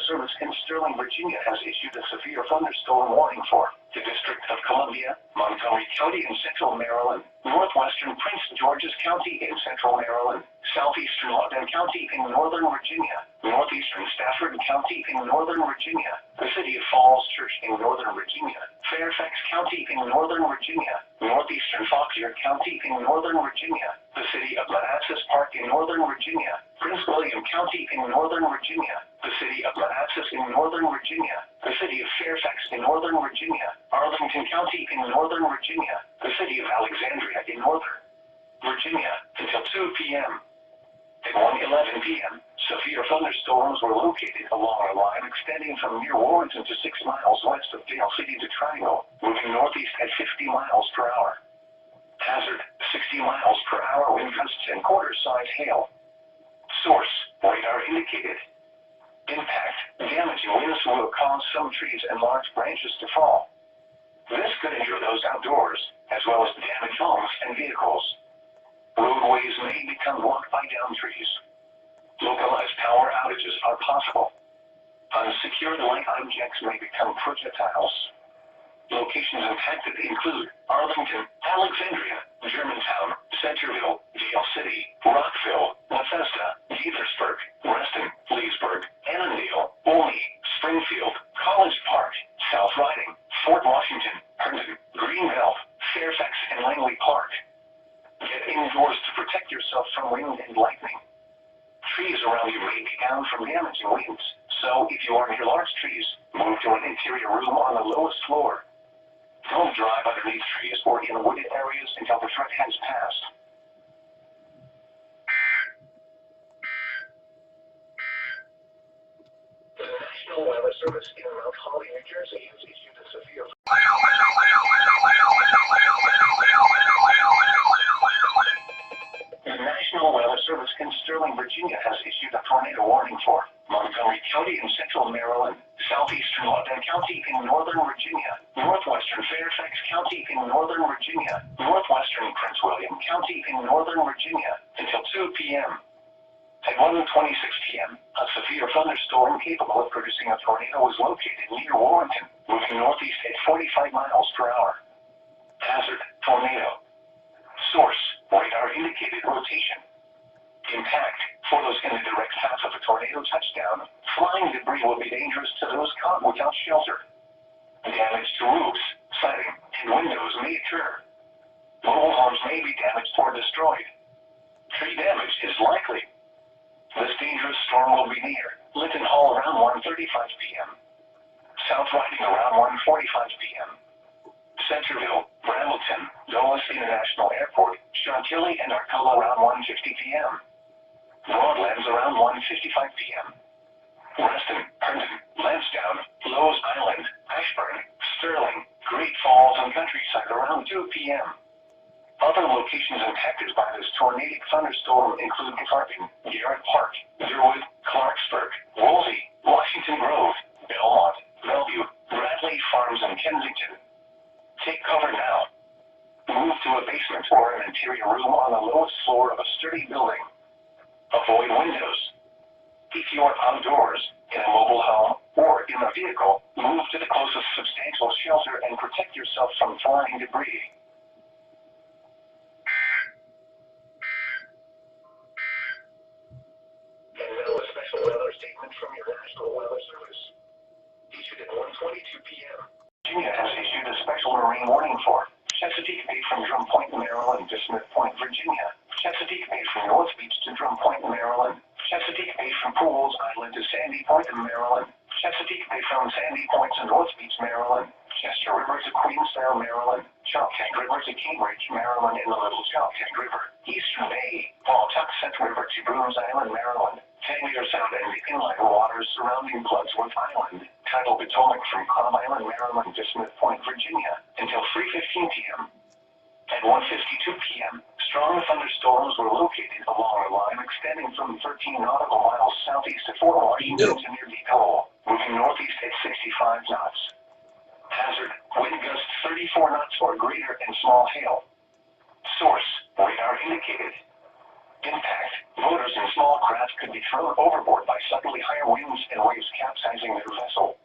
Service in Sterling, Virginia has issued a severe thunderstorm warning for the District of Columbia, Montgomery County in central Maryland, northwestern Prince George's County in central Maryland, southeastern Loudoun County in northern Virginia, northeastern Stafford County in northern Virginia, the city of Falls Church in northern Virginia, Fairfax County in northern Virginia, northeastern Fauquier County in northern Virginia, the city of Manassas Park in northern Virginia, Prince William County in northern Virginia, the city of Manassas in northern Virginia, the city of Fairfax in northern Virginia, Arlington County in northern Virginia, the city of Alexandria in northern Virginia, until 2 p.m. At 1:11 p.m., severe thunderstorms were located along a line extending from near Warrenton to 6 miles west of Dale City to Triangle, moving northeast at 50 miles per hour. Hazard, 60 miles per hour wind gusts and quarter-size hail. Source, radar indicated. Impact, damaging winds will cause some trees and large branches to fall. This could injure those outdoors, as well as damage homes and vehicles. Roadways may become blocked by downed trees. Localized power outages are possible. Unsecured light objects may become projectiles. Locations impacted include Arlington, Alexandria, Germantown, Centerville, Dale City, Rockville, Bethesda, Gaithersburg, Reston, Leesburg, Annandale, Olney, Springfield, College Park, South Riding, Fort Washington, Herndon, Greenbelt, Fairfax, and Langley Park. Get indoors to protect yourself from wind and lightning. Trees around you may be down from damaging winds, so if you are near large trees, move to an interior room on the lowest floor. Don't drive underneath trees or in wooded areas until the threat has passed. The National Weather Service in Mount Holly, New Jersey has issued a severe The National Weather Service in Sterling, Virginia has issued a tornado warning for Montgomery County in central Maryland, southeastern Loudoun County in northern Virginia, northwestern Fairfax County in northern Virginia, northwestern Prince William County in northern Virginia, until 2 p.m. At 1:26 p.m., a severe thunderstorm capable of producing a tornado was located near Warrenton, moving northeast at 45 miles per hour. Hazard, tornado. Source, radar indicated rotation. Impact, for those in the direct path of a tornado touchdown, flying debris will be dangerous to those caught without shelter. Damage to roofs, siding, and windows may occur. Mobile homes may be damaged or destroyed. Tree damage is likely. This dangerous storm will be near Linton Hall around 1:35 p.m. South Riding around 1:45 p.m. Centerville, Brambleton, Dulles International Airport, Chantilly, and Arcola around 1:50 p.m. Broadlands around 1:55 p.m. Reston, Herndon, Lansdowne, Lowe's Island, Ashburn, Sterling, Great Falls, and Countryside around 2 p.m. Other locations impacted by this tornadic thunderstorm include Garden, Garrett Park, Durwood, Clarksburg, Woolsey, Washington Grove, Belmont, Bellevue, Bradley Farms, and Kensington. Take cover now. Move to a basement or an interior room on the lowest floor of a sturdy building. Avoid windows. If you are outdoors, in a mobile home, or in a vehicle, move to the closest substantial shelter and protect yourself from flying debris. And now a special weather statement from your National Weather Service. Issued at 1:22 p.m. Virginia has issued a special marine warning for Chesapeake Bay from Drum Point, Maryland to Smith Point, Virginia. Chesapeake Bay from North Beach to Drum Point, Maryland. Chesapeake Bay from Pools Island to Sandy Point, Maryland. Chesapeake Bay from Sandy Point to North Beach, Maryland. Chester River to Queenstown, Maryland. Choptank River to Cambridge, Maryland, and the Little Choptank River. Eastern Bay, Pawtuxet River to Brooms Island, Maryland. Tangier Sound and the inland waters surrounding Bloodsworth Island. Tidal Potomac from Cobb Island, Maryland to Smith Point, Virginia, until 3:15 p.m. At 1:52 p.m., strong thunderstorms were located along a line extending from 13 nautical miles southeast of Fort Washington to near Deep moving northeast at 65 knots. Hazard, wind gusts 34 knots or greater and small hail. Source, radar indicated. Impact, Motors in small craft could be thrown overboard by suddenly higher winds and waves capsizing their vessel.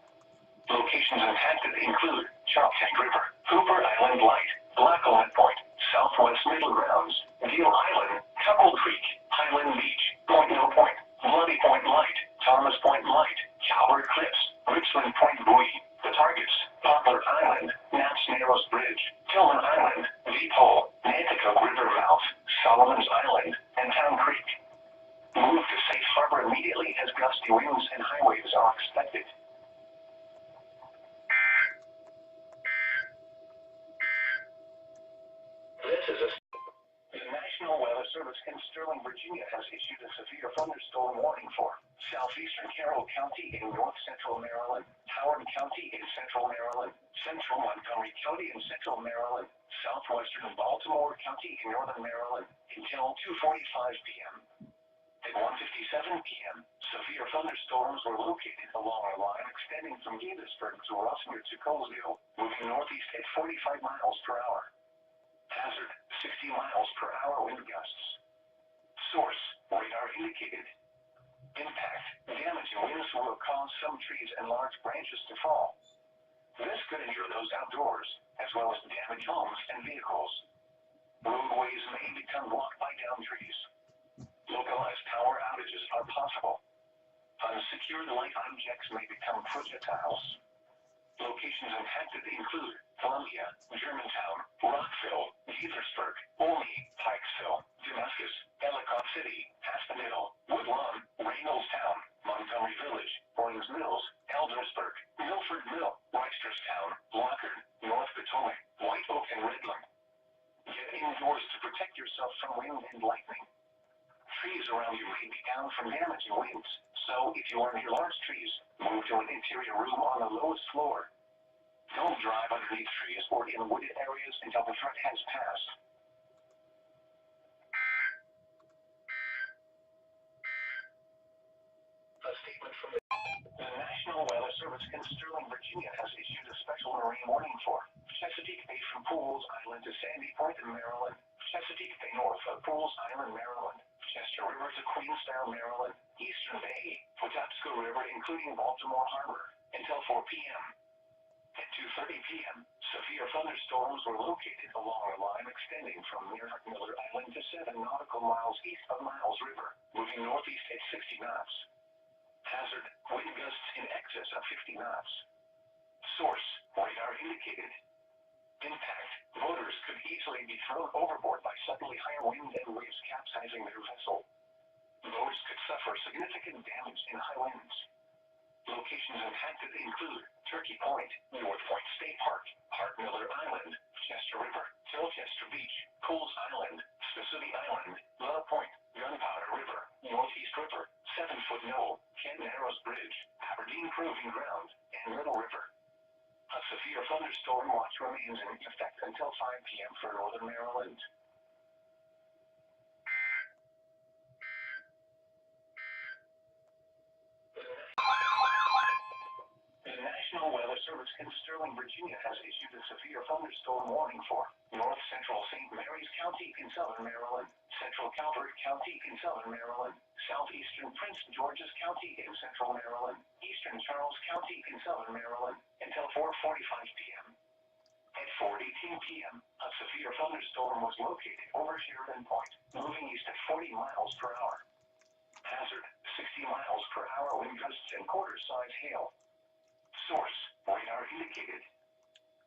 Locations impacted include Choptank River, Hooper Island Light, Blacklead Point, Southwest Middle Grounds, Deal Island, Couple Creek, Highland Beach, Point No Point, Bloody Point Light, Thomas Point Light, Calvert Cliffs, Richland Point Buoy. The targets: Poplar Island, Knapp's Narrows Bridge, Tillman Island, Deep Hole, Nanticoke River Mouth, Solomon's Island, and Town Creek. Move to safe harbor immediately as gusty winds and high waves are expected. The National Weather Service in Sterling, Virginia has issued a severe thunderstorm warning for southeastern Carroll County in north central Maryland, Howard County in central Maryland, central Montgomery County in central Maryland, southwestern Baltimore County in northern Maryland until 2:45 p.m. At 1:57 p.m., severe thunderstorms were located along a line extending from Gaithersburg to Rossinger to Colesville, moving northeast at 45 miles per hour. Hazard: 60 miles per hour wind gusts. Source: radar indicated. Impact: damaging winds will cause some trees and large branches to fall. This could injure those outdoors, as well as damage homes and vehicles. Roadways may become blocked by downed trees. Localized power outages are possible. Unsecured light objects may become projectiles. Locations impacted include Columbia, Germantown, Rockville, Gaithersburg, Olney, Pikesville, Damascus, Ellicott City, Aspendale, Woodlawn, Reynoldstown, Montgomery Village, Owings Mills, Eldersburg, Milford Mill, Reisterstown, Lockard, North Potomac, White Oak, and Redland. Get indoors to protect yourself from wind and lightning. Trees around you may be down from damaging winds, so if you are near large trees, move to an interior room on the lowest floor. Don't drive underneath trees or in wooded areas until the threat has passed. A statement from the National Weather Service in Sterling, Virginia has issued a special marine warning for Chesapeake Bay from Pools Island to Sandy Point in Maryland, Chesapeake Bay north of Pools Island, Maryland, Chester River to Queenstown, Maryland, Eastern Bay, Patapsco River including Baltimore Harbor, until 4 p.m. At 2:30 p.m., severe thunderstorms were located along a line extending from near Miller Island to 7 nautical miles east of Miles River, moving northeast at 60 knots. Hazard: wind gusts in excess of 50 knots. Source: radar indicated. Impact: motors could easily be thrown overboard by suddenly higher wind and waves capsizing their vessel. Boats could suffer significant damage in high winds. Locations impacted include Turkey Point, North Point State Park, Hart Miller Island, Chester River, Tilchester Beach, Pools Island, Spissooty Island, Love Point, Gunpowder River, Northeast River, 7-Foot Knoll, Kent Narrows Bridge, Aberdeen Proving Ground, and Little River. A severe thunderstorm watch remains in effect until 5 p.m. for northern Maryland. The National Weather Service in Sterling, Virginia has issued a severe thunderstorm warning for north central St. Mary's County in southern Maryland, central Calvert County in southern Maryland, southeastern Prince George's County in central Maryland, eastern Charles County in southern Maryland, until 4:45 p.m. At 4:18 p.m., a severe thunderstorm was located over Sheridan Point, moving east at 40 miles per hour. Hazard: 60 miles per hour wind gusts and quarter-size hail. Source: radar indicated.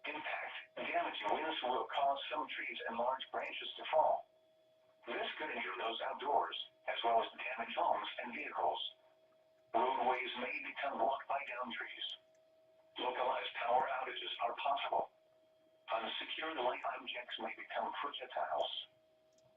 Impact: damaging winds will cause some trees and large branches to fall. This could injure those outdoors, as well as damage homes and vehicles. Roadways may become blocked by downed trees. Localized power outages are possible. Unsecured light objects may become projectiles.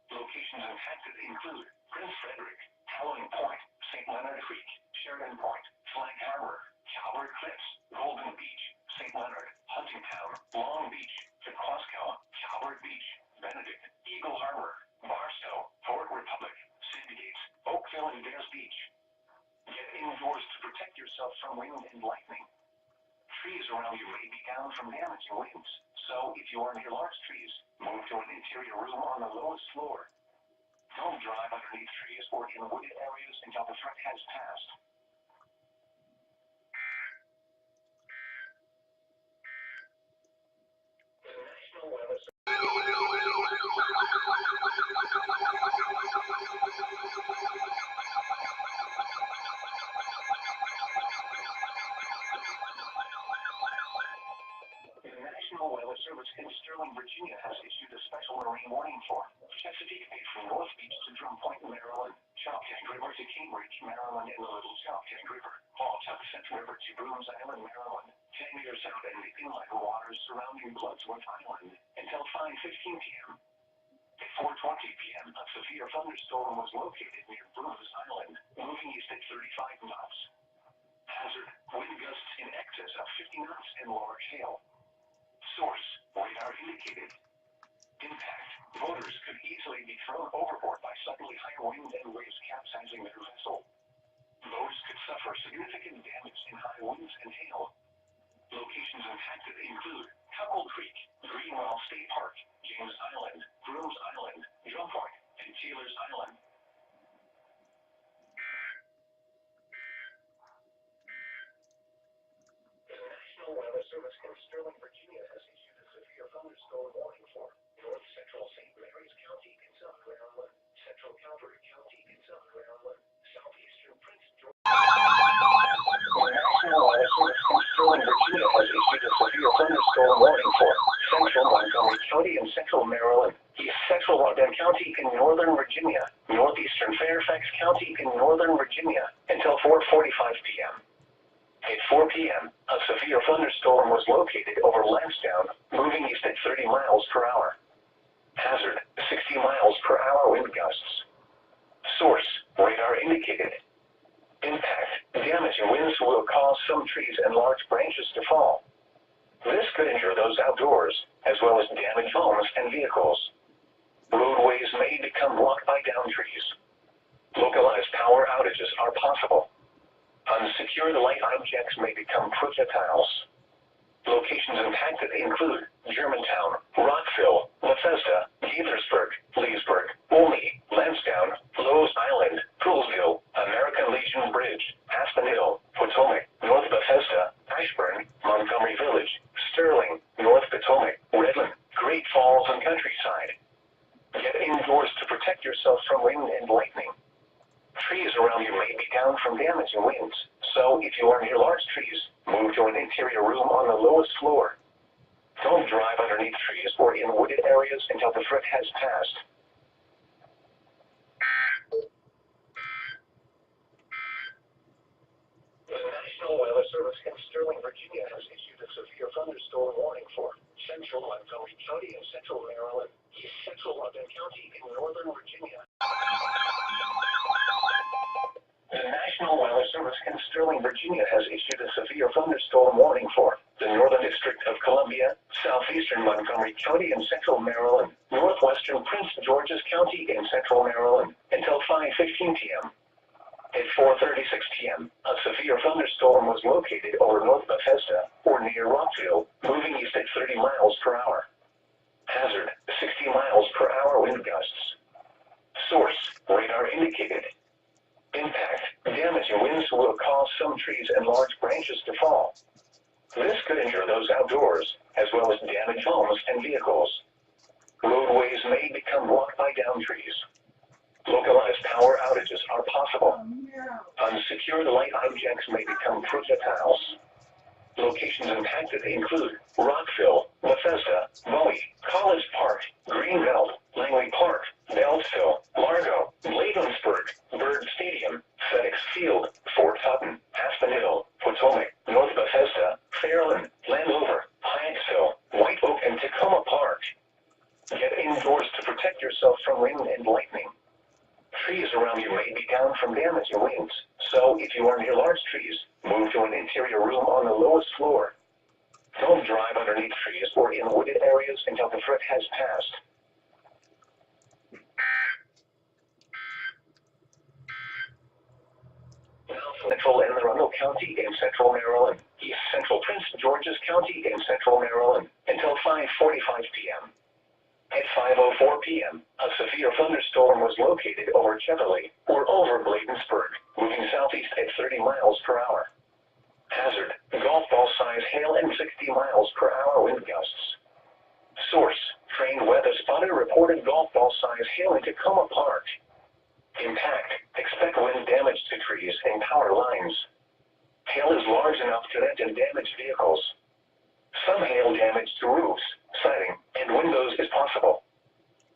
Locations impacted include Prince Frederick, Howling Point, St. Leonard Creek, Sheridan Point, Flag Harbor, Calvert Cliffs, Golden Beach, St. Leonard, Huntingtown, Long Beach, Pequasco, Calvert Beach, Benedict, Eagle Harbor, Barstow, Port Republic, Sandy Gates, Oakville, and Bears Beach. Get indoors to protect yourself from wind and lightning. Trees around you may be down from damaging winds, so if you are near large trees, move to an interior room on the lowest floor. Don't drive underneath trees or in wooded areas until the threat has passed. The National Weather Service in Sterling, Virginia has issued a special marine warning for Chesapeake Bay from North Beach to Drum Point, Maryland, Choptank River to Cambridge, Maryland, and the Little Choptank River, Pawtucket River to Brooms Island, Maryland, 10 meters out and the inland waters surrounding Bloodsworth Island until 5:15 p.m. At 4:20 p.m., a severe thunderstorm was located near Brooms Island, moving east at 35 knots. Hazard: wind gusts in excess of 50 knots and large hail. Source: radar indicated. Impact: boaters could easily be thrown overboard by suddenly higher winds and waves capsizing their vessel. Boats could suffer significant damage in high winds and hail. Locations impacted include Couple Creek, Greenwell State Park, James Island, Brooms Island, Drum Point, and Taylor's Island. The National Weather Service in Sterling, Virginia has issued a severe thunderstorm warning for North Central St. Mary's County in Southern Maryland, Central Calvary County in Southern Maryland, Southeastern Prince George. The National Weather Service in Sterling, Virginia has issued a severe thunderstorm warning for Central Montgomery County in Central Maryland, East Central Loudon County in Northern Virginia, Northeastern Fairfax County in Northern Virginia until 4:45 p.m. At 4 p.m., a severe thunderstorm was located over Lansdowne, moving east at 30 miles per hour. Hazard: 60 miles per hour wind gusts. Source: radar indicated. Impact: damaging winds will cause some trees and large branches to fall. This could injure those outdoors, as well as damage homes and vehicles. Roadways may become blocked by downed trees. Localized power outages are possible. Unsecured light objects may become projectiles. Locations impacted include Germantown, Rockville, Bethesda, Gaithersburg, Leesburg, Olney, Lansdowne, Lowe's Island, Poolsville, American Legion Bridge, Aspen Hill, Potomac, North Bethesda, Ashburn, Montgomery Village, Sterling, North Potomac, Redland, Great Falls, and Countryside. Get indoors to protect yourself from wind and lightning. Trees around you may be down from damaging winds, so if you are near large trees, move to an interior room on the lowest floor. Don't drive underneath trees or in wooded areas until the threat has passed. The National Weather Service in Sterling, Virginia has issued a severe thunderstorm warning for Central Montgomery County in Central Maryland, East Central Loudon County in Northern Virginia. The National Weather Service in Sterling, Virginia has issued a severe thunderstorm warning for the Northern District of Columbia, Southeastern Montgomery County in Central Maryland, Northwestern Prince George's County in Central Maryland until 5:15 p.m. At 4:36 p.m., a severe thunderstorm was located over North Bethesda or near Rockville, moving east at 30 miles per hour. Hazard: 60 miles per hour wind gusts. Source: radar indicated. Impact: damaging winds will cause some trees and large branches to fall. This could injure those outdoors, as well as damage homes and vehicles. Roadways may become blocked by downed trees. Localized power outages are possible. Unsecured light objects may become projectiles. Locations impacted include Rockville, Bethesda, Bowie, College Park, Greenbelt, Langley Park, Beltsville, Largo, Bladensburg, Bird Stadium, FedEx Field, Fort Hutton, Aspen Hill, Potomac, North Bethesda, Fairland, Landover, Hyattsville, White Oak, and Tacoma Park. Get indoors to protect yourself from wind and lightning. Trees around you may be down from damaging winds, so if you are near large trees, move to an interior room on the lowest floor. Don't drive underneath trees or in wooded areas until the threat has passed. Central Anne Arundel County in Central Maryland, East Central Prince George's County in Central Maryland until 5:45 p.m. At 5:04 p.m., a severe thunderstorm was located over Cheverly or over Bladensburg, moving southeast at 30 miles per hour. Hazard: golf ball size hail and 60 miles per hour wind gusts. Source: trained weather spotter reported golf ball size hail in Tacoma Park. Impact: expect wind damage to trees and power lines. Hail is large enough to dent and damage vehicles. Some hail damage to roofs, siding, and windows is possible.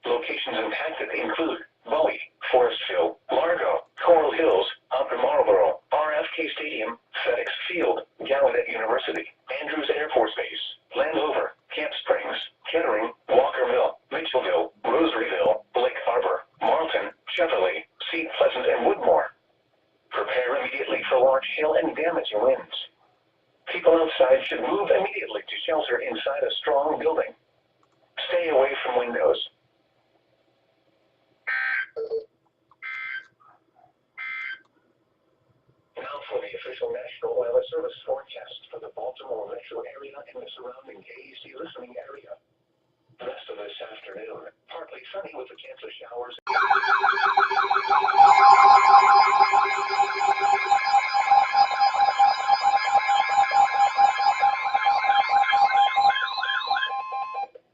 Locations impacted include Bowie, Forestville, Largo, Coral Hills, Upper Marlboro, RFK Stadium, FedEx Field, Gallaudet University, Andrews Air Force Base, Landover, Camp Springs, Kettering, Walkerville, Mitchellville, Rosaryville, Lake Harbor, Marlton, Cheverly, Seat Pleasant, and Woodmore. Prepare immediately for large hail and damaging winds. People outside should move immediately to shelter inside a strong building. Stay away from windows. Now for the official National Weather Service forecast for the Baltimore metro area and the surrounding AEC listening area. The rest of this afternoon, partly sunny with a chance of showers.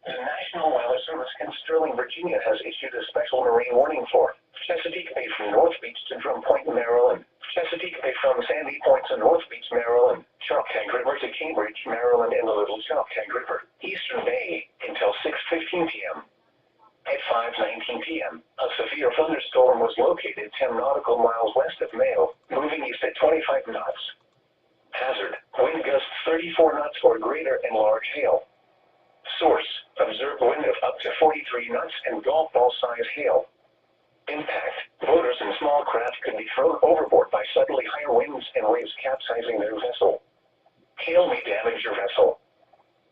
The National Weather Service in Sterling, Virginia has issued a special marine warning for Chesapeake Bay from North Beach to Drum Point, Maryland, Chesapeake Bay from Sandy Point to North Beach, Maryland, Choptank River to Cambridge, Maryland, and the Little Choptank River, Eastern Bay, until 6:15 p.m. At 5:19 p.m., a severe thunderstorm was located 10 nautical miles west of Mayo, moving east at 25 knots. Hazard: wind gusts 34 knots or greater and large hail. Source: observed wind of up to 43 knots and golf ball size hail. Impact: boaters and small craft could be thrown overboard by suddenly higher winds and waves capsizing their vessel. Hail may damage your vessel.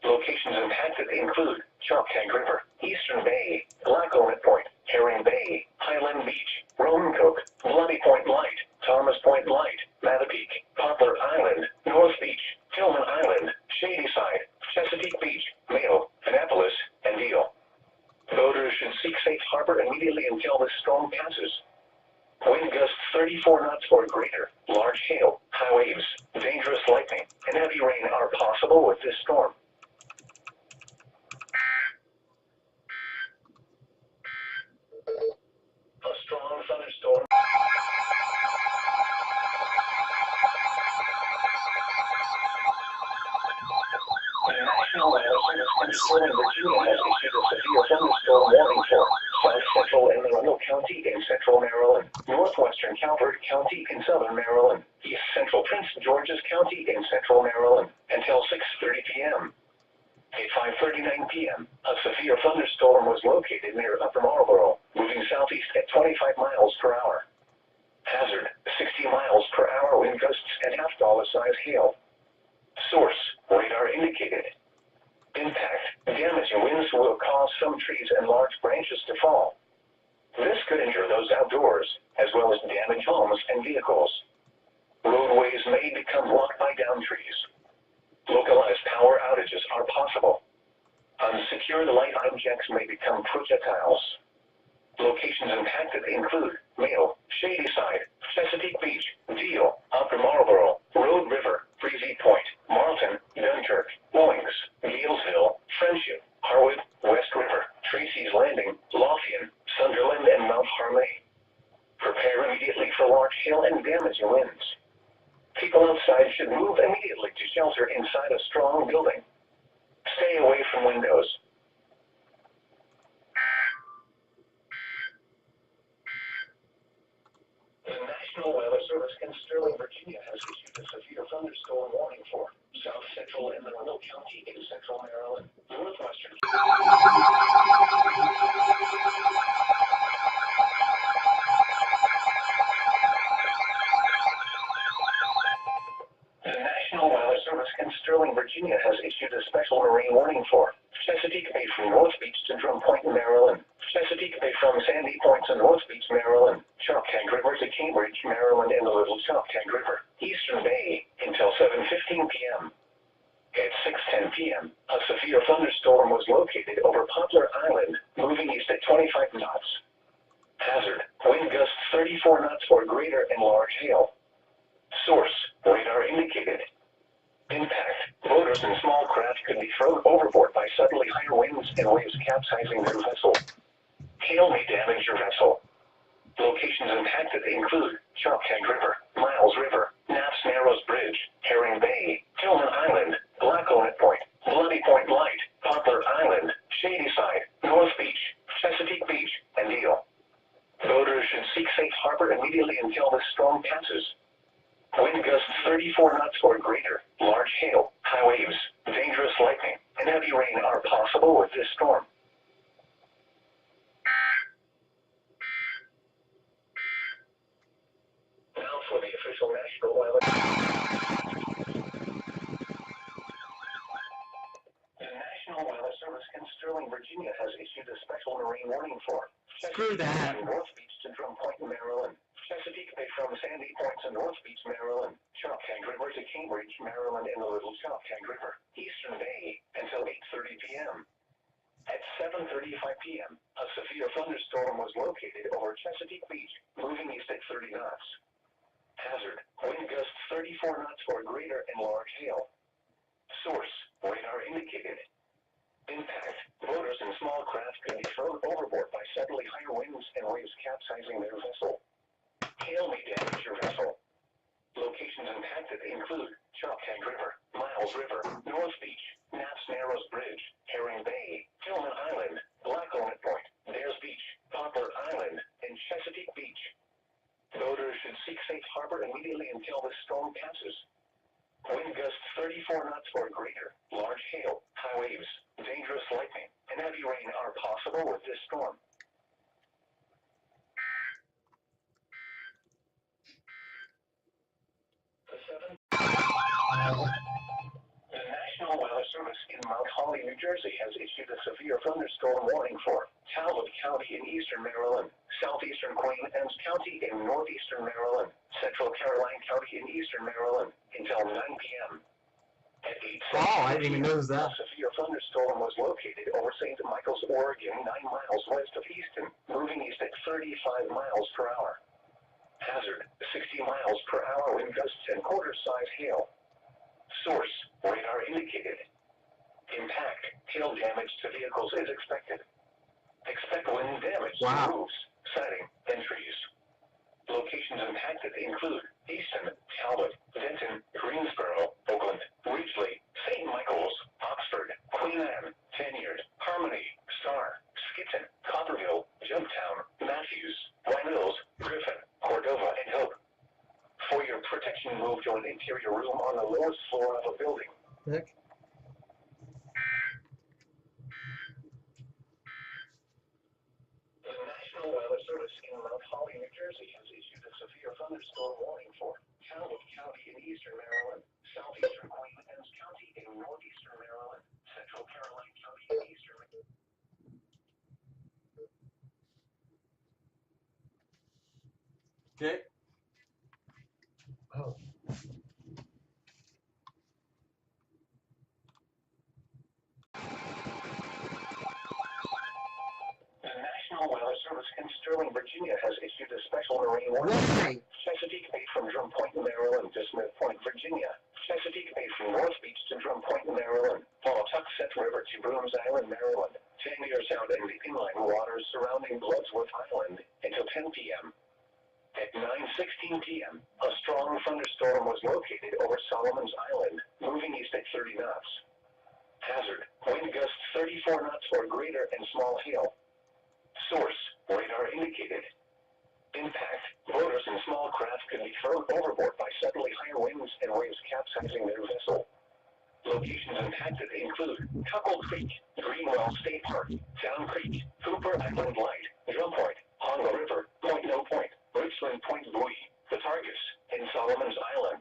Locations impacted include Choptank River, Eastern Bay, Black Omet Point, Herring Bay, Highland Beach, Roanoke, Bloody Point Light, Thomas Point Light, Mattapique, Poplar Island, North Beach, Tillman Island, Shadyside, Chesapeake Beach, Mayo, Annapolis, and Deal. Boaters should seek safe harbor immediately until this storm passes. Wind gusts 34 knots or greater, large hail, high waves, dangerous lightning, and heavy rain are possible with this storm. A strong thunderstorm. The National Weather Service in Sterling, Virginia has issued a severe thunderstorm warning for South Central and Monroe County in Central Maryland, Northwestern Calvert County in Southern Maryland, East Central Prince George's County in Central Maryland, until 6:30 p.m. At 5:39 p.m., a severe thunderstorm was located near Upper Marlboro, moving southeast at 25 miles per hour. Hazard: 60 miles per hour wind gusts and half-dollar size hail. Source: radar indicated. Impact: damaging winds will cause some trees and large branches to fall. This could injure those outdoors, as well as damage homes and vehicles. Roadways may become blocked by downed trees. Localized power outages are possible. Unsecured light objects may become projectiles. Locations impacted include Mayo, Shadyside, Chesapeake Beach, Deal, Upper Marlboro, Road River, Breezy Point, Marlton, Dunkirk, Owings, Neilsville, Friendship, Harwood, West River, Tracy's Landing, Lothian, Sunderland, and Mount Harmony. Prepare immediately for large hail and damaging winds. People outside should move immediately to shelter inside a strong building. Stay away from windows. The National Weather Service in Sterling, Virginia has issued a severe thunderstorm warning for South Central and Monroe County in Central Maryland, Northwestern. The National Weather Service in Sterling, Virginia has issued a special marine warning for Chesapeake Bay from North Beach to Drum Point, Maryland, Chesapeake Bay from Sandy Point to North Beach, Maryland, Choptank River to Cambridge, Maryland, and the Little Choptank River, Eastern Bay, until 7:15 p.m. At 6:10 10 p.m., a severe thunderstorm was located over Poplar Island, moving east at 25 knots. Hazard, wind gusts 34 knots or greater and large hail. Source, radar indicated. Impact, boaters and small craft could be thrown overboard by suddenly higher winds and waves capsizing their vessel. Hail may damage your vessel. Locations impacted include Choptank River, Miles River, Knapp's Narrows Bridge, Herring Bay, Tillman Island, Blackownet Point, Bloody Point Light, Poplar Island, Shadyside, North Beach, Chesapeake Beach, and Deal. Boaters should seek safe harbor immediately until this storm passes. Wind gusts 34 knots or greater, large hail, high waves, dangerous lightning, and heavy rain are possible with this storm. Now for the official National Weather. The National Weather Service in Sterling, Virginia has issued a special marine warning for Screw that. from North Beach to Drum Point, Maryland. Chesapeake Bay from Sandy Point to North Beach, Maryland. Choptank River to Cambridge, Maryland, and the Little Choptank River, Eastern Bay, until 8:30 p.m. At 7:35 p.m., a severe thunderstorm was located over Chesapeake Beach, moving east at 30 knots. Hazard, wind gusts 34 knots or greater and large hail. Source, radar indicated. Impact, boaters and small craft could be thrown overboard by suddenly higher winds and waves capsizing their vessel. Hail may damage your vessel. Locations impacted include Choptank River, Miles River, North Beach, Knapp's Narrows Bridge, Herring Bay, Tillman Island, Blackownet Point, Dares Beach, Poplar Island, and Chesapeake Beach. Boaters should seek safe harbor immediately until this storm passes. Wind gusts 34 knots or greater, large hail, high waves, dangerous lightning, and heavy rain are possible with this storm. The National Weather Service in Mount Holly, New Jersey has issued a severe thunderstorm warning for Talbot County in eastern Maryland, southeastern Queen Anne's County in northeastern Maryland, central Caroline County in eastern Maryland, until 9 p.m. At 8:00 Wow, I didn't even know that. a severe thunderstorm was located over St. Michael's, Oregon, 9 miles west of Easton, moving east at 35 miles per hour. Hazard, 60 miles per hour wind gusts and quarter-size hail. Source, radar indicated. Impact, hail damage to vehicles is expected. Expect wind damage to roofs, siding, and trees. Locations impacted include Easton, Talbot, Denton, Greensboro, Oakland, Ridgely, St. Michael's, Oxford, Queen Anne, Vineyard, Harmony, Star, Skitton, Copperville, Jumptown, Matthews, White Mills, Griffin, Cordova, and Hope. For your protection, move to an interior room on the lowest floor of a building. Heck. The National Weather Service in Mount Holly, New Jersey has issued a severe thunderstorm warning for Talbot County in eastern Maryland, southeastern Queen Anne's County in northeastern Maryland, central Caroline County in eastern Maryland. Okay. Oh. The National Weather Service in Sterling, Virginia has issued a special marine warning. Why? Chesapeake Bay from Drum Point, Maryland to Smith Point, Virginia. Chesapeake Bay from North Beach to Drum Point, Maryland. Pawtuxet River to Brooms Island, Maryland. Tangier Sound and the inland waters surrounding Bloodsworth Island until 10 p.m. At 9:16 p.m., a strong thunderstorm was located over Solomon's Island, moving east at 30 knots. Hazard, wind gusts 34 knots or greater and small hail. Source, radar indicated. Impact, boaters and small craft could be thrown overboard by suddenly higher winds and waves capsizing their vessel. Locations impacted include Tuckle Creek, Greenwell State Park, Down Creek, Cooper Island Light, Drum Point, Honga River, Point No Point, Richland Point Buoy, the Targus, and Solomon's Island.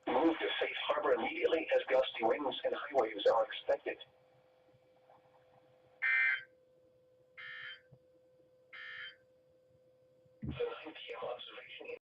Move to safe harbor immediately as gusty winds and high waves are expected.